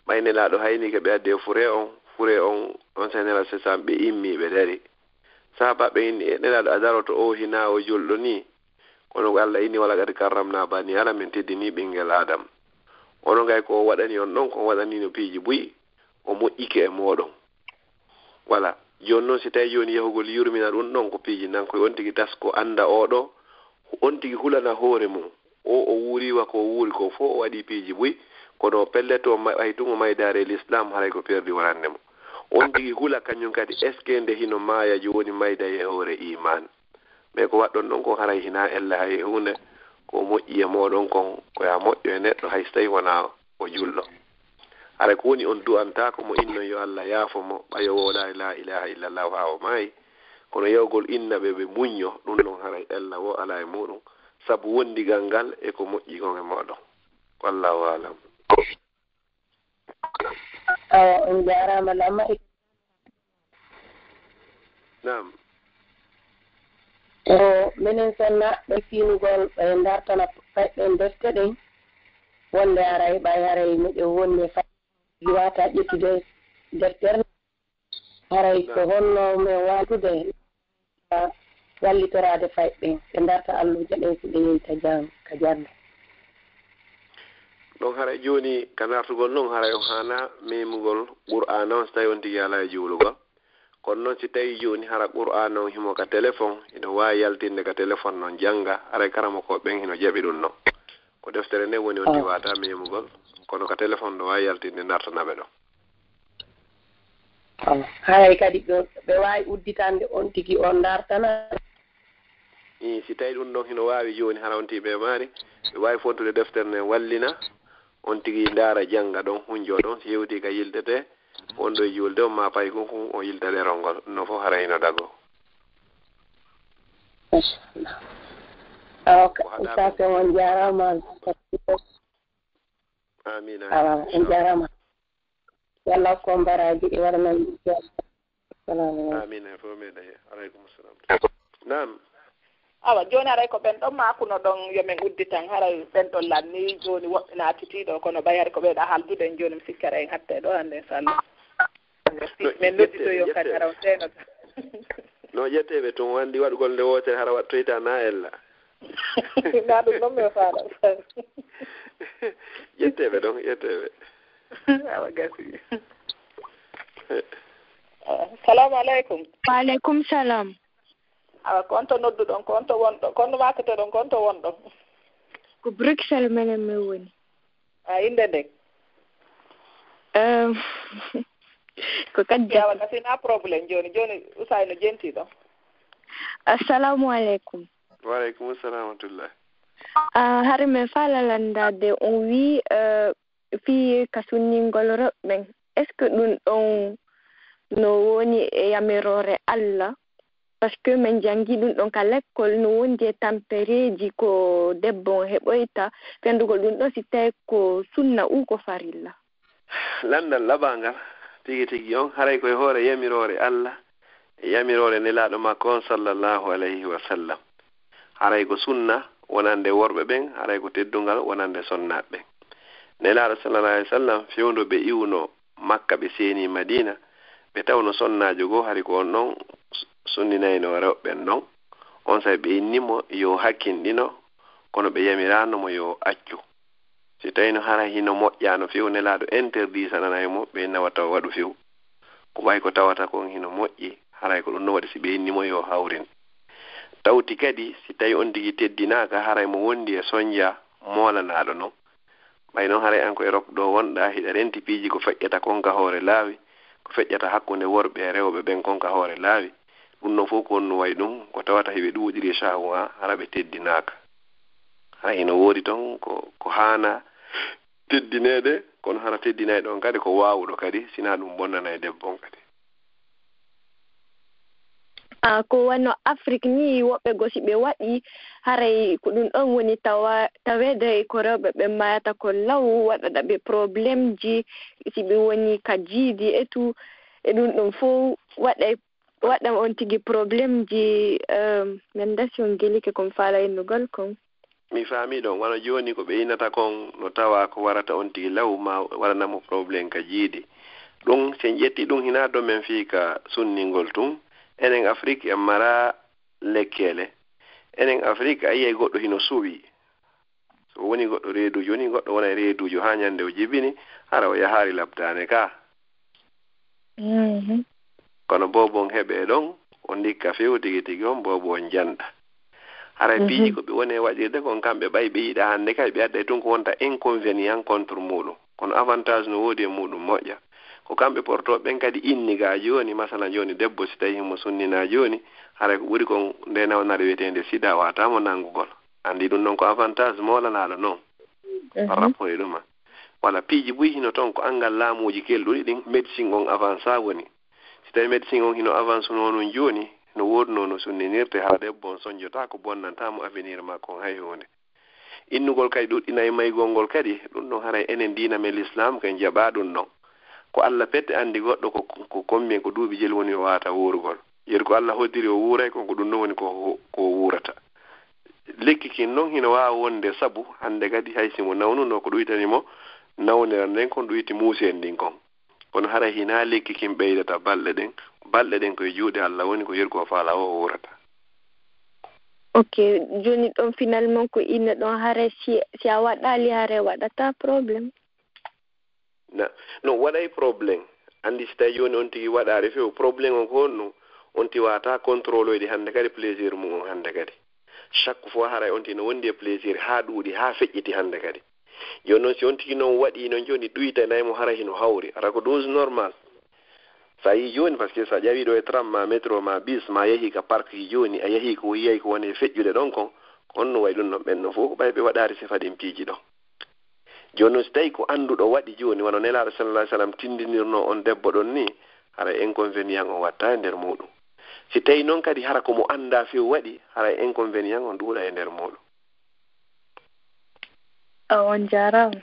ɓay nelaɗo hayni ke ɓe adde fure on senela sesam ɓe immi ɓe dari sahaba ɓe inni nelaɗo a daroto o hina o julɗo ni kono ko Allah inni wala kadi karramna bani adam min teddini ɓinguel adam ono gay ko waɗani on ɗon ko waɗani no piiji buyi o moƴƴike e moɗon voilà joni noon si tawi joni yahugol yurmina ɗum ɗon ko piiji nankoye on tigi tas ko anda oɗo on tigi hulana hoore mum o wuuriwa ko wuuri ko fof o waɗi piiji buyi kono pelleto hay tungo maydare l'islam haray ko perdi wonande mo on tigi hula kañum kadi est ce que nde hino maaya joni mayda e hoore iman mais ko waɗɗon ɗon ko haray hina ella hay hunde ko moƴƴi e moɗon kon koya moƴƴo e neɗɗo hay so tawi wona o julɗo haray ko woni on du'anta ko mo inno yo Allah yaafo mo ɓayo woɗa la ilaha illallah ha o maayi kono yewgol innaɓe ɓe muñño ɗum ɗon haray ella wo ala e muɗum sabu wondigal ngal e ko moƴƴi kon e moɗon wallahu alam on jarama lamma nam o minen sonna ɓe finugol ɓe dartana ɓen defte ɗen wonde aray ɓay haray miɗo wonni wata ƴettude deftere haray ko honno min watude wallitorade fayɓe ɓe darta alluje ɗen so ɓe yeyta jang ka jande ɗon haray joni ka nartugol noon haray o hana memugol qur'an on so tawi on tigi ala e juulugol kono noon si tawi joni hara qur'an on himo ka téléphone ino wawi yaltinde ka téléphone noon jangga haray karama ko ɓen hino jaɓi ɗum noon ko deftere nde woni on tigi wata memugol kono ka téléphone ɗo wawi yaltinde nartanaɓe ɗo haray kadi ɓe wawi udditande on tigi on dartana si tawi ɗum ɗon hino wawi joni hara on tiɓe maari ɓe wawi fontude deftere nde wallina on tigi ndaara jangga ɗon hunjo ɗon si yewti ka yildete on ɗo e julde on ma pay kunkum o yilta ɗerolngol no fof hara hino dago sake on jarama amina on jarama yalla ko mbaraji ɗi waɗanan amina e fof meɗa he aleykum salam nam awa joni haray ko ɓen ɗon makuno ɗon yomin udditan haray ɓen ɗon lanni joni woɓɓe naatitiɗo kono ɓay hay ko ɓeyɗa haldude joni mi sikkara en hatte ɗo hande inchallah min nodditoyo kadi hara o seenota no ƴetteɓe toon wandi waɗugol nde wotere hara wattoyta na ella na ɗum ɗon mi faala ƴetteɓe ɗon ƴetteɓe awa gasi salamu aleykum waaleykum salam awa konto nodduɗon konto wonɗo konno makketeɗon konto wonɗon ko Bruxelles menen min woni a inde nden ko kadi yawa gasina probléme joni Ousayno jentiɗo assalamu aleykum waaleykum salam rahmatullah hare min faalalandade on wi fi ka sunningol roɓɓen est ce que ɗum ɗon no woni e yamirore Allah par ce que min jangi ɗum ɗon ka l'école no wondi e tampereji ko debbo on heɓoyta fendugol ɗum ɗon si tawi ko sunna ko farilla landal laɓangal tigi tigi on haray koye hoore yamirore Allah e yamirore nelaɗo makko on sallllahu alayhi wa sallam haray ko sunna wonande worɓe ɓen haray ko teddungal wonande sonnaɓe ɓen nelaɗo sallallahu alayhi wa sallam fewndo ɓe iwno makka ɓe seeni madina ɓe tawno sonnajo goo hari ko on ɗon sunninayno rewɓen ɗon on sabi ɓe innimo yo hakkinɗino kono ɓe yamiranomo yo accu si tawino hara hino moƴƴano few nelaɗo interdit sananaymo ɓe nawata waɗu few ko ɓay ko tawata kon hino moƴƴi haray ko ɗum no waɗi si ɓe innimo yo hawrin tawti kadi si tawi on tigi teddinaka haray mo wondi e soñja molanaɗo noon ɓayno haray an ko e rok ɗo wonɗa hiɗa renti piiji ko feƴƴata konka hoore laawi ko feƴƴata hakkunde worɓe e rewɓe ɓen konka hoore laawi ɗum noon fof ko onno way ɗum ko tawata heɓe ɗuuɗiri shawa hara ɓe teddinaaka hay no woodi toon ko haana teddineede kono hara teddinayi ɗon kadi ko waawuɗo kadi sina ɗum bonnana e debbon kadi ko wano Afrique ni woɓɓe gosi ɓe waɗi haray ko ɗum ɗon woni tawede ko rewɓe ɓe mayata ko law waɗaɗa ɓe probléme ji si ɓe woni ka jiidi e tout e ɗum ɗum fof waɗa on tigi probléme ji min dasi on gelike kon faala innugol kon mi faami ɗon wano jooni ko ɓe innata kon no tawa ko warata on tigi law ma waɗanamo probléme ka jiidi ɗum sen ƴetti ɗum hina do men fii ka sunningol tun enen Afrique en mara lekkele enen Afrique a yiyay goɗɗo hino suwi so woni goɗɗo reedujo woni goɗɗo wona e reedujo ha ñande o jibini hara o yahaari labdane ka kono bobon heɓe ɗon o ndikka few tigi tigi on bobo on janda hara piiji ko ɓe woni e waɗirde kon kamɓe ɓay ɓe yiɗa hannde kay ɓe adda tun ko wonta inconvénient contre muɗum kono avantage no woodi e muɗum moƴƴa ko kamɓe portoɓe ɓen kadi inni ga joni masala joni debbo si tawi himo sunnina joni haray ko ɓuri kon nde nawnare wiyetende sida watamo nanngugol andi ɗum noon ko avantage molanaɗo noon par rapport e ɗuma walla piiji buy hino toon ko angal laamuji kelɗuɗi ɗin médecine on avance woni si tawi médecine on hino avance noon joni no woodno no sunninirte ha debbo on soñjota ko bonnantamo avenir makko on hay hunde innugol kadi ɗuɗɗinayi maygol ngol kadi ɗum ɗon haray enen dina men l'islam ken jaɓa ɗum ɗon ko Allah pette andi goɗɗo ko combien ko duuɓi jeli woni o wata wuurugol yeru ko Allah hoddiri o wuuray kon ko ɗum ɗon woni ko wuurata lekki kin noon hino wawa wonde sabu hande kadi hay simo nawnuno ko ɗuytanimo nawniran nden kon ɗuyti muusen ndin kon kono haray hina lekki kin ɓeydata balɗe ɗen koye juuɗe Allah woni ko yeru ko faala o wuurata ok joni ɗon finalement ko inne ɗon haray si a waɗali haray waɗata probléme no waɗay probléme andi si tawi joni on tigi waɗare few probléme on ko honno on tiwata contrôle oyde hande kadi plaisir mum on hande kadi chaque fois haray on tigi no wondi e plaisir ha ɗuuɗi ha feƴƴiti hande kadi joni noon si on tigi noon waɗi noon joni ɗuytanaymo hara hino hawri ara ko dose normal sa yi joni par ce que sa ƴawi ɗo e tram ma métro ma bis ma yeehi ka parc ji joni a yeehi ko yiyay ko woni e feƴƴude ɗon kon honno way ɗum noon ɓenno fof ko ɓay ɓe waɗari sifaɗin piiji ɗon joni noon so tawi ko annduɗo waɗi joni wano nelaɗo sallallah sallam tindinirno on debbo ɗon ni hara inconvénient o watta e nder muɗum si tawi noon kadi hara komo anda few waɗi hara inconvénient o duuɗa e nder muɗum on jarama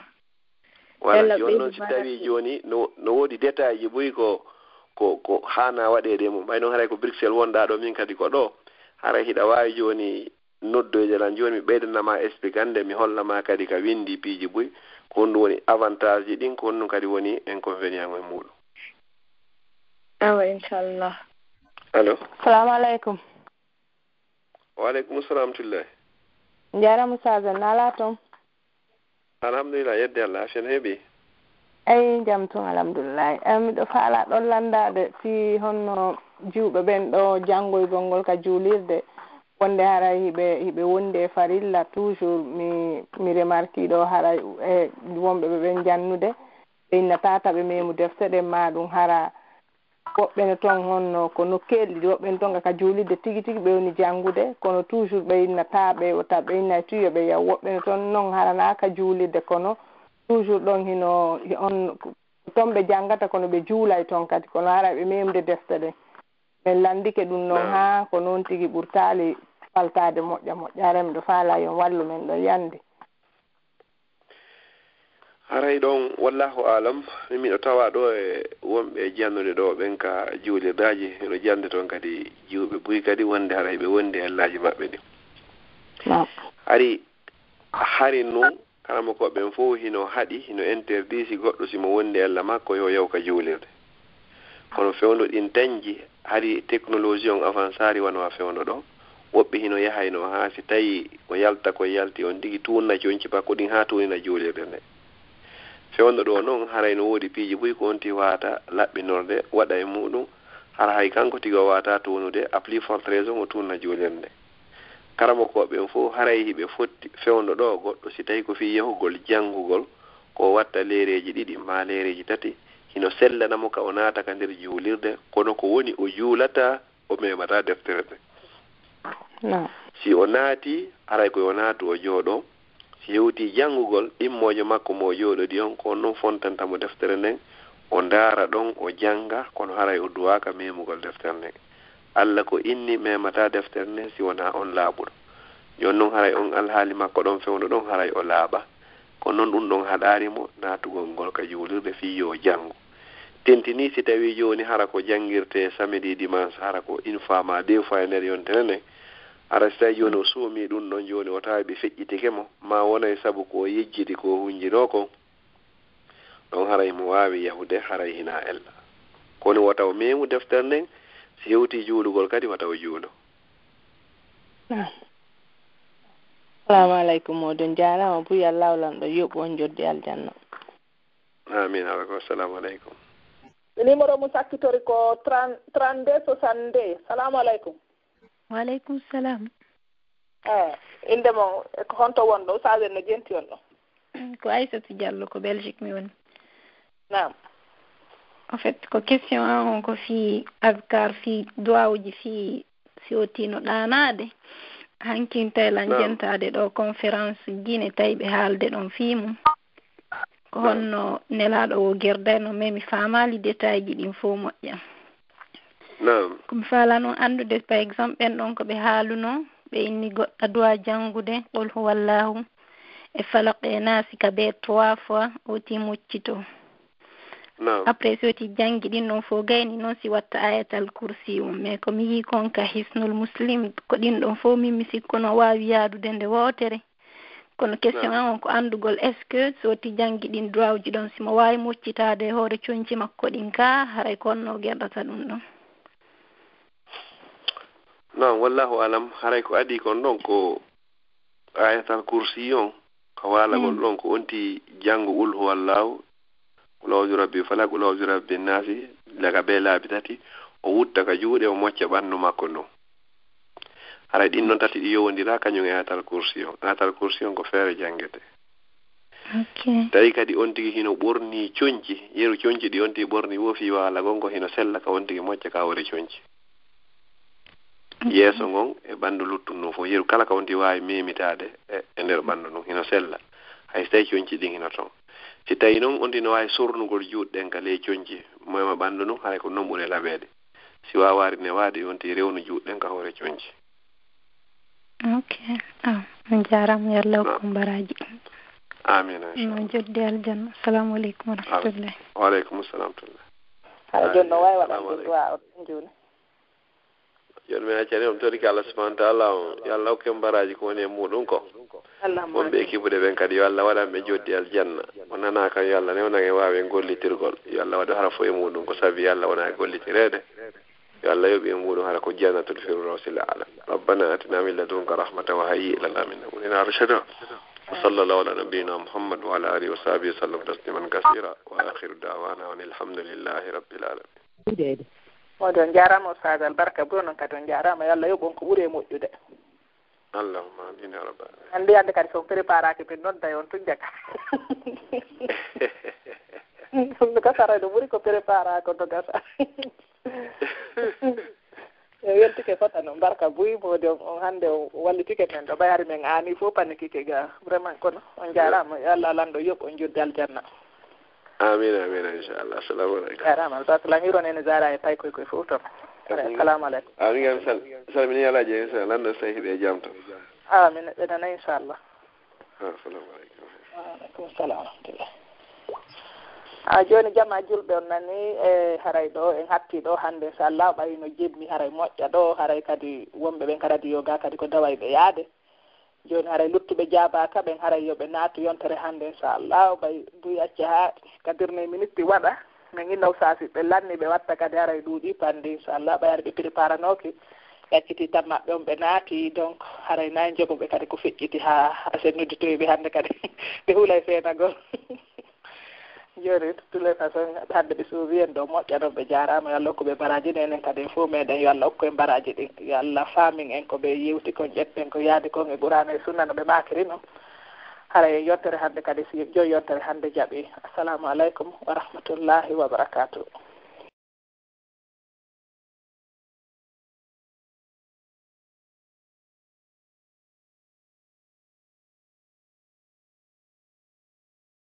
wala joni noon si tawi joni no woodi détail ji boyi ko hana waɗede mum ɓay noon haray ko Bruxelles wonɗa ɗo min kadi ko ɗo hara hiɗa wawi joni noddoyde lan joni mi ɓeydanama explicande mi hollama kadi ka windi piiji boyi ko honɗum woni avantage ji ɗin ko honɗum kadi woni inconvénient e muɗum awa inchallah allo salamu aleykum waaleykum salam tullahi jarama sagan nala toon alhamdulillah yedde Allah afen heeɓi eyi jam tun alhamdulillahi miɗo faala ɗon landade si honno juuɓe ɓen ɗo janngoygol ngol ka juulirde wonde haray hiɓe wondi e farilla toujours mi remarque ɗo haray e wonɓe ɓen jannude ɓe inna tata ɓe memu defte ɗen ma ɗum hara woɓɓene toon honno ko nokkelɗi woɓɓene toon ka juulirde tigi tigi ɓe woni janngude kono toujours ɓe inna taɓe ɓe inna tuyo ɓe yaw woɓɓene toon noon harana ka juulirde kono toujours ɗon hino on toon ɓe janngata kono ɓe juulay toon kadi kono hara ɓe memde defte ɗen min landike ɗum noon ha ko noon tigi ɓurtali faltade moƴƴa rem ɗo faala yon wallu men ɗo yandi haray ɗon wallahu alam miɗo tawa ɗo e wonɓe jannude ɗo ɓen ka juulirdaji ino jande toon kadi jiwɓe buy kadi wonde haray ɓe wondi allaji maɓɓe ɗi hari nun kanama ko ɓen fof hino haɗi hino interdit si goɗɗo simo wondi Allah makko yo yaw ka juulirde kono fewndo ɗin dañji hari technologie on avancari wanowa fewndo ɗo woɓɓe hino yahayno ha si tawi ko yalta ko yalti on digi tunna jonci pa ko ɗin ha tunina juulirde nde fewndo ɗo noon haray no woodi piiji boyi ko onti wata laɓɓinorde waɗa e muɗum hara hay kanko tigi o wata tunude a plus forte raison o tunna juulirde karama ko ɓen fof haray hiɓe fotti fewndo ɗo goɗɗo si tawi ko fi yahugol janngugol ko watta leereji ɗiɗi ma leereji tati hino sellanamo ka o naata ka nder juulirde kono ko woni o juulata o memata deftere nde si o naati aray koye o naatu o jooɗo si hewti janngugol immojo makko mo jooɗodi on ko noon fontantamo deftere nden o ndaara ɗon o jannga kono haray o duwaka memugol deftere nden Allah ko inni memata deftere nden si wona on laaɓuɗo joni noon haray on alhaali makko ɗon fewno ɗon haray o laaɓa kono noon ɗum ɗon haɗanimo naatugol ngol ka juulirde fi yo janngu tentini si tawi joni hara ko janngirte samedi dimanche hara ko une fois ma deux fois e nder yontere nden ara so tawi joni o soomi ɗum ɗon joni o tawi ɓe feƴƴitike mo ma wonay sabu ko yejjidi ko hunjino ko ɗon haray mo wawi yahude haray hina ella kono wata o memu deftere nden si hewti juulugol kadi wata o juulo assalamu aleykum moɗon jarama buya lawlan ɗo yoɓ on joddi aljanna amin aleykum assalamu aleykum numéro mo sakkitori ko 32 62 salamu aleykum waaleykum salam inde mo ko honto wonɗo usagen no jenti on ɗo ko Aissatou Diallo ko Belgique mi woni nam en fait ko question an on ko fi adkar fi duwawuji fi si o tino ɗanade hankintaylan jentade ɗo conférence guine tawi ɓe haalde ɗon fimum ko honno nelaɗo o gerdayno mais mi famali détail ji ɗin fof moƴƴam komi faala noon andude par exemple ɓen ɗon ko ɓe haaluno ɓe inni goɗɗa duwa janngude qul huwallahu e falaq e naasi ka ɓe 3 fois oti muccito après si oti janngi ɗin ɗon fof gayni noon si watta ayatal kursi um mais komi yii kon ka hisnul muslim ko ɗin ɗon fof min mi sikko no wawi yaadude nde wootere kono question an on ko andugol est ce que so oti janngi ɗin duwawji ɗon simo wawi muccitade hoore coñci makko ɗin ka haray ko honno gerdata ɗum ɗon non wallahu alam haray ko adi kon ɗon ko ayatal kursi on ko walagol ɗon ko wonti janngo ul huwallahu ulawju rabbi falak ulawju rabbi nasi daga be laabi tati o wutta ka juuɗe o mocca ɓanndu makko ɗon haray ɗin ɗon tati ɗi yowondira kañum e ayatal kursi on ayatal kursi on ko feere janngete tawi kadi on tigi hino ɓorni coñci yeru coñci ɗi on tigi ɓorni wofi waalagol ngo hino sella ka on tigi mocca ka wori coñci yeeso ngon e ɓanndu luttum ɗum fof yeru kala ka on tigi wawi memitade e nder ɓanndu ɗum hino sella hay so tawi coñci ɗin hino toon si tawi noon on tino wawi sornugol juuɗɗen ka ley coñci moyma ɓanndu ɗum hay ko noon ɓuuri laɓede si wawari ne waade on tigi rewnu juuɗɗen ka hoore coñci on jarama yo Allah hokku baraji amina no joddi aljanna assalamu aleykum wa rahmatullahi wa aleykum assalam hay joni no wawi waɗande duwa on joni joni mi accani on toriki Allah subhanahu wa ta'ala on yo Allah hokke baraji ko woni e muɗum ko wonɓe équipe ɗe ɓen kadi yo Allah waɗanɓe joddi aljanna o nana kan yo Allah newnan e wawi gollitirgol yo Allah waɗa hara fo e muɗum ko sabi yo Allah wona e gollitirede yo Allah yoɓi e muɗum hara ko jannatul firdawsi l'a'la rabbana atina min ladunka rahmatan wa hayyi lana min amrina rashada wa sallallahu ala nabiyyina muhammad wa ala alihi wa sahbihi wa sallam tasliman kaseera wa akhiru da'wana alhamdulillahi rabbil alamin moɗon jarama o sadal barka bo noon kadi on jarama yo Allah yoɓon ko ɓuuri e moƴƴude allahumma amin ya rabbal alamin andi ande kadi so préparaki min nodda on tujjaka ɗum gasara ɗo ɓuuri ko prépara ko to gasa e weltike fota noon barka buy modi on hannde o wallitike men ɗo ɓayari men ani fof panikike ga vraiment kono on jarama yo Allah lanɗo yoɓ on joddi aljanna amin amin inchallah assalamu aleykum jarama sa salamiron ene zara e pay koye koye fof toon assalamu aleykum amin gam salmini alaji inchallah lanɗo so hiɓe jaam to amin ɓeɗana inchallah assalamu aleykum waaleykum salam wa rahmatullah joni jama julɓe on nani e haray ɗo en hatti ɗo hannde inchallah ɓayino jebmi haray moƴƴa ɗo haray kadi wonɓe ɓen kadi yoga kadi ko dawayɓe yaade joni haray luttuɓe jaabaka ɓen haray yoɓe naatu yontere hannde inchallah ɓay duy acca ha kadirne minute waɗa min innaw saasi ɓe lanni ɓe watta kadi haray ɗuuɗi pande inchallah ɓayari ɓe préparanoki yacciti tan maɓɓe on ɓe naati donc haray nayi jogoɓe kadi ko feƴƴiti ha sen nodditoyiɓe hannde kadi ɓe huulay feenagol joni toutes les façons hande ɓe suuwi en ɗo moƴƴa ɗon ɓe jarama yo Allah hokku ɓe baraji ɗi enen kadi fof meɗen yo Allah hokku en baraji ɗin yo Allah faamin en ko ɓe yewti kon ƴetten ko yaadi kon e Qur'an e sunna no ɓe makiri noon haray yottere hande kadi si joyi yottere hande jaɓi. Assalamu aleykum wa rahmatullahi wa barakatuh.